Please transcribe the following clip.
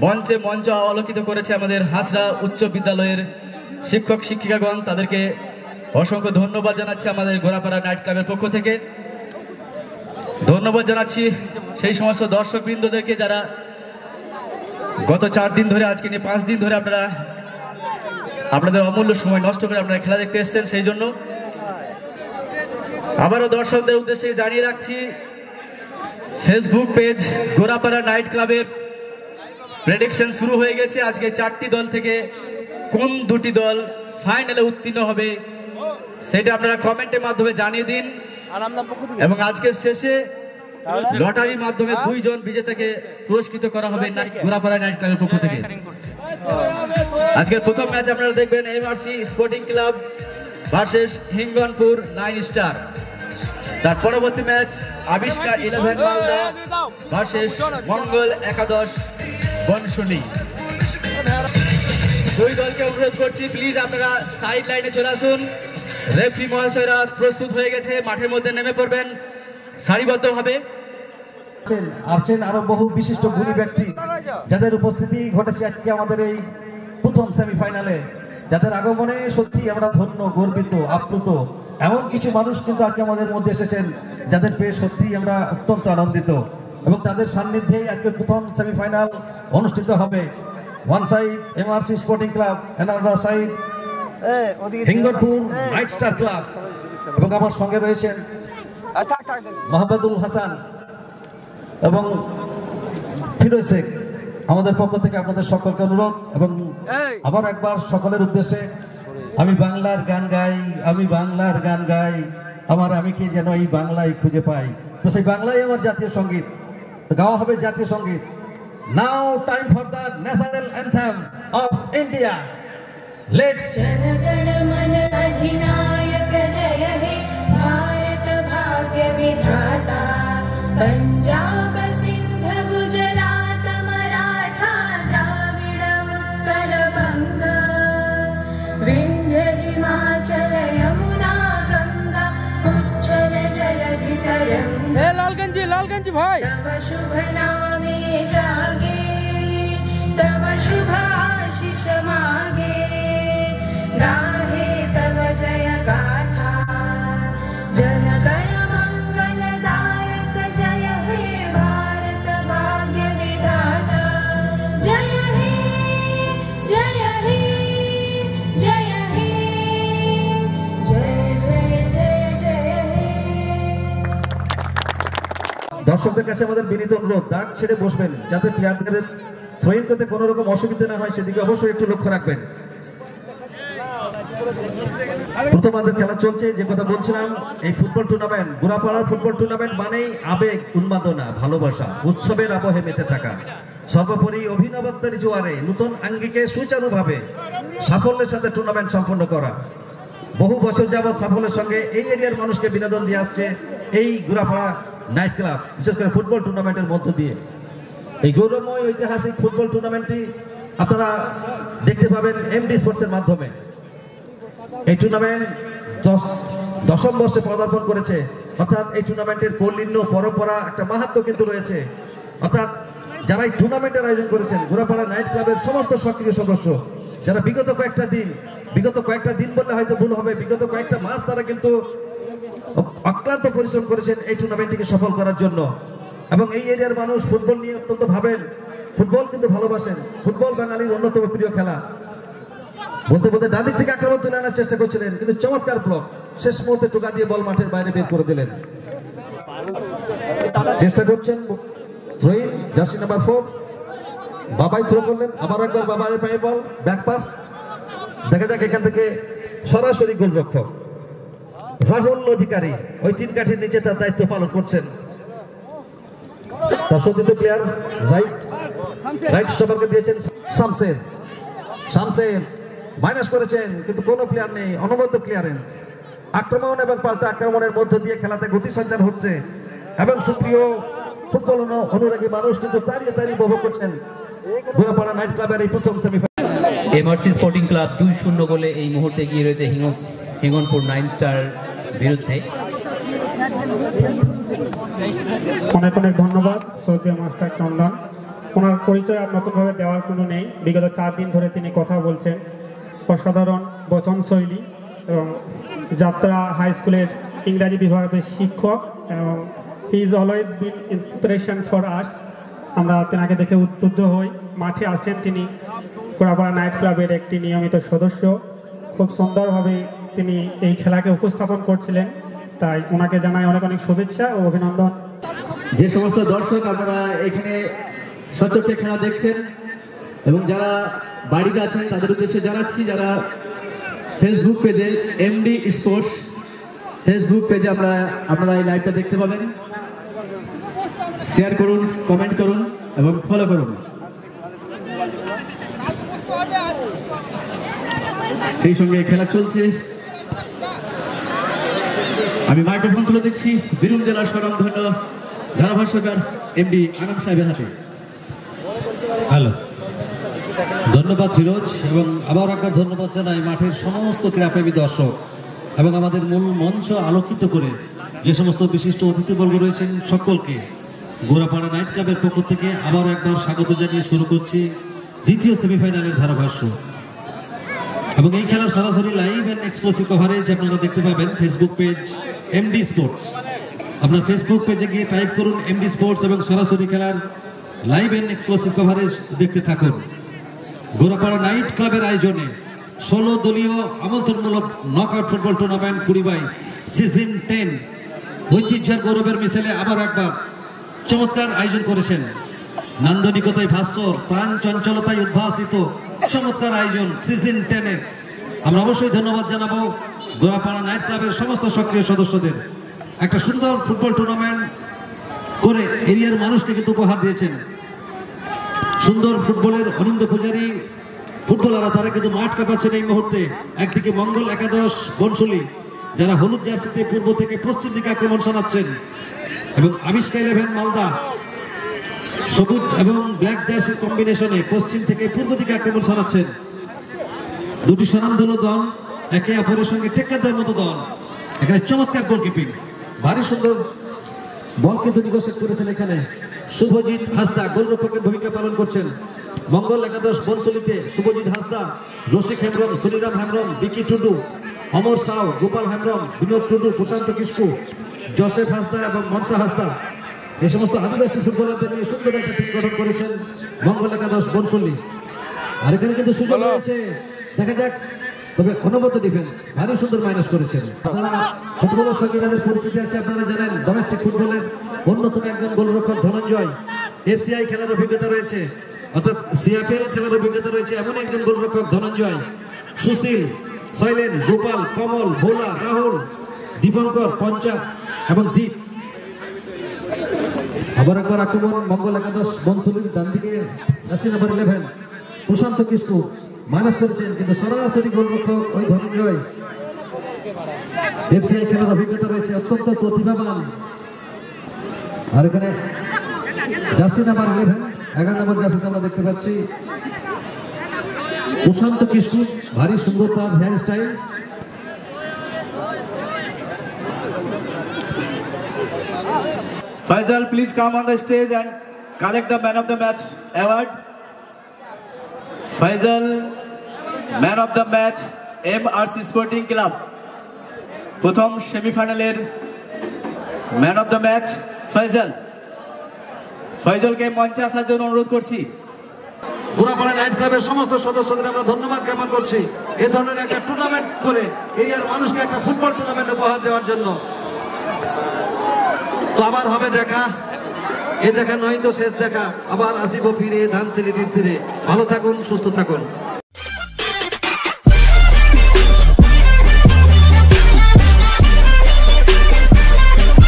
মঞ্চ আলোকিত করেছে আমাদের হাসরা উচ্চ বিদ্যালয়ের শিক্ষক শিক্ষিকাগণ। তাদেরকে অসংখ্য ধন্যবাদ জানাচ্ছি আমাদের গোরাপাড়া নাইট ক্লাবের পক্ষ থেকে। ধন্যবাদ জানাচ্ছি সেই সমস্ত দর্শকবৃন্দদেরকে যারা গত 4 দিন ধরে, আজকে নিয়ে 5 দিন ধরে আপনাদের অমূল্য সময় নষ্ট করে আপনারা খেলা দেখতে এসেছেন। সেই জন্য আবারও দর্শকদের উদ্দেশ্যে জানিয়ে রাখছি, ফেসবুক পেজ গোরাপাড়া নাইট ক্লাবের প্রেডিকশন শুরু হয়ে গেছে। আজকে 4টি দল থেকে কোন 2টি দল ফাইনালে উত্তীর্ণ হবে সেটা আপনারা কমেন্টের মাধ্যমে জানিয়ে দিন, এবং আজকের শেষে লটারির মাধ্যমে 2 জন বিজেতাকে পুরস্কৃত করা হবে গোরাপাড়া নাইট ক্লাবের পক্ষ থেকে। আজকের প্রথম ম্যাচ আপনারা দেখবেন MRC sporting club versus Hinganpur 9 star. তার পরবর্তী ম্যাচ আবিষ্কার 11 মালদা ভার্সেস মঙ্গল একাদশ বনশুলি। 2 দলকে অনুরোধ করছি, প্লিজ আপনারা সাইড লাইনে চলে আসুন। রেফারি মহাশয়রা প্রস্তুত হয়ে গেছে, মাঠের মধ্যে নেমে পড়বেন সারিবদ্ধভাবে। আসছেন আরো বহু বিশিষ্ট গুণী ব্যক্তি যাদের উপস্থিতি ঘটেছে আজকে আমাদের এই প্রথম সেমিফাইনালে, যাদের আগমনে সত্যি আমরা ধন্য, গর্বিত, আপ্লুত। এমন কিছু মানুষ কিন্তু আজকে আমাদের মধ্যে এসেছেন যাদের পেয়ে সত্যি আমরা অত্যন্ত আনন্দিত, এবং তাদের সান্নিধ্যেই আজকে প্রথম সেমিফাইনাল অনুষ্ঠিত হবে। One side MRC sporting club, another side Hinganpur night star club, এবং আমার সঙ্গে রয়েছেন মাহমুদুল হাসান এবং ফিরোজ শেখ। আমাদের পক্ষ থেকে আপনাদের সকলকে অনুরোধ, এবং আবার একবার সকলের উদ্দেশ্যে, আমি বাংলার গান গাই, আমি বাংলার গান গাই, আমার আমিকে যেন এই বাংলায় খুঁজে পাই। তো সেই বাংলাই আমার জাতীয় সঙ্গীত, তো গাওয়া হবে জাতীয় সঙ্গীত। Now time for the national anthem of India. Let's जनगण मन अधिनायक जय हे भारत भाग्य विधाता पंजाब सिंध गुजरात मराठा द्राविड उत्कल बंग विंध्य हिमाचल यमुना गंगा उज्जवल जलधि तरंग। लालगंज भाई तव शुभ नामे जागे, तव शुभ आशीष मागे, गाहे तव जय गाथा जनगण मंगलदायक जय हे भारत भाग्य विधाता। जय हे जय हे जय हे जय जय जय जय हे। দর্শকদের কাছে আমাদের বিনীত অনুরোধ, দাগ ছেড়ে বসবেন যাতে প্লেয়ারদের থ্রোইং করতে কোনো রকম অসুবিধা না হয়, সেদিকে অবশ্যই একটু লক্ষ্য রাখবেন। প্রথমার্ধের খেলা চলছে। যে কথা বলছিলাম, এই ফুটবল টুর্নামেন্ট, গোরাপাড়ার ফুটবল টুর্নামেন্ট মানেই আবেগ, উন্মাদনা, ভালোবাসা, উৎসবের আবহে মেতে থাকা, সর্বোপরি অভিনবত্বের জোয়ারে নতুন আঙ্গিকে সুচারুভাবে সাফল্যের সাথে টুর্নামেন্ট সম্পন্ন করা। বহু বছর যাবৎ সাফল্যের সঙ্গে এই এরিয়ার মানুষকে বিনোদন দিয়ে আসছে এই গোরাপাড়া নাইট ক্লাব, বিশেষ করে ফুটবল টুর্নামেন্টের মধ্য দিয়ে। এই গৌরবময় ঐতিহাসিক ফুটবল টুর্নামেন্টটি আপনারা দেখতে পাবেন এমডি স্পোর্টসের মাধ্যমে। এই টুর্নামেন্ট 10ম বর্ষে পদার্পণ করেছে, অর্থাৎ এই টুর্নামেন্টের কৌলিন্য, পরম্পরা, একটা মাহাত্ম্য কিন্তু রয়েছে। অর্থাৎ যারা এই টুর্নামেন্টের আয়োজন করেছেন, গোরাপাড়া নাইট ক্লাবের সমস্ত সক্রিয় সদস্য, যারা বিগত কয়েকটা দিন বললে হয়তো ভুল হবে, বিগত কয়েকটা মাস তারা কিন্তু অক্লান্ত পরিশ্রম করেছেন এই টুর্নামেন্টটিকে সফল করার জন্য। এবং এই এরিয়ার মানুষ ফুটবল নিয়ে অত্যন্ত ভাবেন, ফুটবল কিন্তু ভালোবাসেন। ফুটবল বাঙালির অন্যতম প্রিয় খেলা। বলতে বলতে ডান দিক থেকে আক্রমণ তুলে আনার চেষ্টা করছিলেন, কিন্তু চমৎকার ব্লক, শেষ মুহূর্তে টোকা দিয়ে বল মাঠের বাইরে বের করে দিলেন। চেষ্টা করছেন থ্রোইন, জার্সি নাম্বার 4 বাবাই থ্রো করলেন, আবার একবার বাবার পায়ে বল, ব্যাক পাস। দেখা যাক এখান থেকে সরাসরি গোলরক্ষক রাহুল অধিকারী ওই 3 কাঠির নিচে তার দায়িত্ব পালন করছেন। তার সতীর্থ প্লেয়ার রাইট স্টপারকে দিয়েছেন শামসের মাইনাস করেছেন, কিন্তু কোনো প্লেয়ার নেই, অনবদ্য ক্লিয়ারেন্স। আক্রমণ এবং পাল্টা আক্রমণের মধ্য দিয়ে খেলাতে গতি সঞ্চার হচ্ছে, এবং সুপ্রিয় ফুটবল অনুরাগী মানুষ কিন্তু দাঁড়িয়ে উপভোগ করছেন গোরাপাড়া নাইট ক্লাবের এই প্রথম সেমিফাইনাল। এমআরসি স্পোর্টিং ক্লাব 2-0 গোলে এই মুহূর্তে এগিয়ে রয়েছে হিঙ্গনপুর 9 স্টার বিরুদ্ধে। অনেক অনেক ধন্যবাদ শ্রদ্ধেয় মাস্টার চন্দন। ওনার পরিচয় আর নতুনভাবে দেওয়ার কোনো নেই। বিগত 4 দিন ধরে তিনি কথা বলছেন, অসাধারণ বচনশৈলী, এবং যাত্রা হাই স্কুলের ইংরাজি বিভাগের শিক্ষক, এবং he is always been inspiration for us. আমরা তেনাকে দেখে উদ্বুদ্ধ হই। মাঠে আসেন তিনি, গোড়াপাড়া নাইট ক্লাবের একটি নিয়মিত সদস্য। খুব সুন্দরভাবে তিনি এই খেলাকে উপস্থাপন করছিলেন, তাই ওনাকে জানাই অনেক অনেক শুভেচ্ছা ও অভিনন্দন। যে সমস্ত দর্শক আপনারা এখানে সচক্ষে খেলা দেখছেন এবং যারা বাড়িতে আছেন তাদের উদ্দেশ্যে জানাচ্ছি, যারা ফেসবুক পেজে এমডি স্পোর্টস ফেসবুক পেজে আপনারা এই লাইভটা দেখতে পাবেন। শেয়ার করুন, কমেন্ট করুন এবং ফলো করুন। সেই সঙ্গে খেলা চলছে। আমি মাইক্রোফোন তুলে দিচ্ছি বীরভূম জেলার স্বনামধন্য ধারাভাষ্যকার এমডি আনাম সাহেবের হাতে। হ্যালো, ধন্যবাদ ফিরোজ, এবং আবার একবার ধন্যবাদ জানাই মাঠের সমস্ত ক্রীড়াপ্রেমী দর্শক এবং আমাদের মূল মঞ্চ আলোকিত করে যে সমস্ত বিশিষ্ট অতিথিবর্গ রয়েছেন সকলকে গোড়াপাড়া নাইট ক্লাবের পক্ষ থেকে আবার একবার স্বাগত জানিয়ে শুরু করছি দ্বিতীয় সেমিফাইনালের ধারাভাষ্য। এবং এই খেলার সরাসরি লাইভ এন্ড এক্সক্লুসিভ কভারেজ আপনারা দেখতে পাবেন ফেসবুক পেজ এমডি স্পোর্টস। আপনার ফেসবুক পেজে গিয়ে টাইপ করুন এমডি স্পোর্টস এবং সরাসরি খেলার লাইভ এন্ড এক্সক্লুসিভ কভারেজ দেখতে থাকুন। গোড়াপাড়া নাইট ক্লাবের আয়োজনে 16 দলীয় আমন্ত্রণমূলক নকআউট ফুটবল টুর্নামেন্ট 2022 সিজন 10 ঐতিহ্যের গৌরবের মিছিলে আবার একবার চমৎকার আয়োজন করেছেন। নান্দনিকতায় ভাস্বর, প্রাণ চঞ্চলতায় উদ্ভাসিত চমৎকার আয়োজন সিজন 10-এর। আমরা অবশ্যই ধন্যবাদ জানাবো গোড়াপাড়া নাইট ক্লাবের সমস্ত সক্রিয় সদস্যদের। একটা সুন্দর ফুটবল টুর্নামেন্ট করে এরিয়ার মানুষকে কিন্তু উপহার দিয়েছেন। সুন্দর ফুটবলের অনিন্দ পূজারী ফুটবলাররা তারা কিন্তু মাঠ কাঁপাচ্ছেন এই মুহূর্তে। একদিকে মঙ্গল একাদশ বনশুলি, যারা হলুদ জার্সিতে পূর্ব থেকে পশ্চিম দিকে আক্রমণ চালাচ্ছেন, এবং আবিষ্কার 11 মালদা সবুজ এবং ব্ল্যাক জার্সির কম্বিনেশনে পশ্চিম থেকে পূর্ব দিকে আক্রমণ চালাচ্ছেন। দুটি স্বনামধন্য দল, একে অপরের সঙ্গে টেক্কার দেওয়ার মতো দল। এখানে চমৎকার গোলকিপিং, ভারী সুন্দর বল কিন্তু নিগোসিয়েট করেছেন এখানে শুভজিৎ হাসদা গোলরক্ষকের ভূমিকা পালন করছেন। মঙ্গল একাদশ বনশুলিতে শুভজিৎ হাসদা, রসিক হেমব্রম, সুনিরাম হেমব্রম, বিকি টুডু, অমর সাউ, গোপাল হেমব্রম, বিনোদ টুডু, প্রশান্ত কিস্কু, জোসেফ হাসদা এবং মনসা হাসদা, এই সমস্ত আদিবাসী ফুটবলারদের নিয়ে সুন্দর একটা টিম গঠন করেছেন মঙ্গল একাদশ বনশুলি। আর এখানে কিন্তু সুযোগ রয়েছে, দেখা যাক। তবে অনবদ্য ডিফেন্স, ভারী সুন্দর মাইনাস করেছেন। আপনারা ফুটবলের সঙ্গে যাদের পরিচিতি আছে আপনারা জানেন, ডোমেস্টিক ফুটবলের অন্যতম একজন গোলরক্ষক ধনঞ্জয়। এফসিআই খেলার অভিজ্ঞতা রয়েছে, অর্থাৎ সিএফএল খেলার অভিজ্ঞতা রয়েছে এমন একজন গোলরক্ষক ধনঞ্জয়। সুশীল, শৈলেন, গোপাল, কমল, ভোলা, রাহুল, দীপঙ্কর, পঞ্চা এবং দীপ। আবার একবার আক্রমণ মঙ্গল একাদশ বনশুলির ডান দিকে জার্সি নাম্বার 11 প্রশান্ত কিস্কু মাইনাস করেছেন, কিন্তু সরাসরি গোলরক্ষক ওই ধনঞ্জয়। এফসিআই খেলার অভিজ্ঞতা রয়েছে, অত্যন্ত প্রতিভাবান। আর এখানে জার্সি নাম্বার 11 নম্বর জার্সিতে আমরা দেখতে পাচ্ছি প্রশান্ত কিস্কু, ভারী সুন্দর তার hair style. Faisal, please come on the stage and collect the man of the match award. Faisal, man of the match, MRC Sporting Club. প্রথম সেমিফাইনালের man of the match Faisal. ফয়সালকে মঞ্চে আসার জন্য অনুরোধ করছি। গোড়াপাড়া নাইট ক্লাবের সমস্ত সদস্যদের আমরা ধন্যবাদ জ্ঞাপন করছি এ ধরনের একটা টুর্নামেন্ট করে এরিয়ার মানুষকে একটা ফুটবল টুর্নামেন্ট উপহার দেওয়ার জন্য। তো আবার হবে দেখা, এ দেখা নয় তো শেষ দেখা। আবার আসিব ফিরে ধানসিঁড়িটির তীরে। ভালো থাকুন, সুস্থ থাকুন।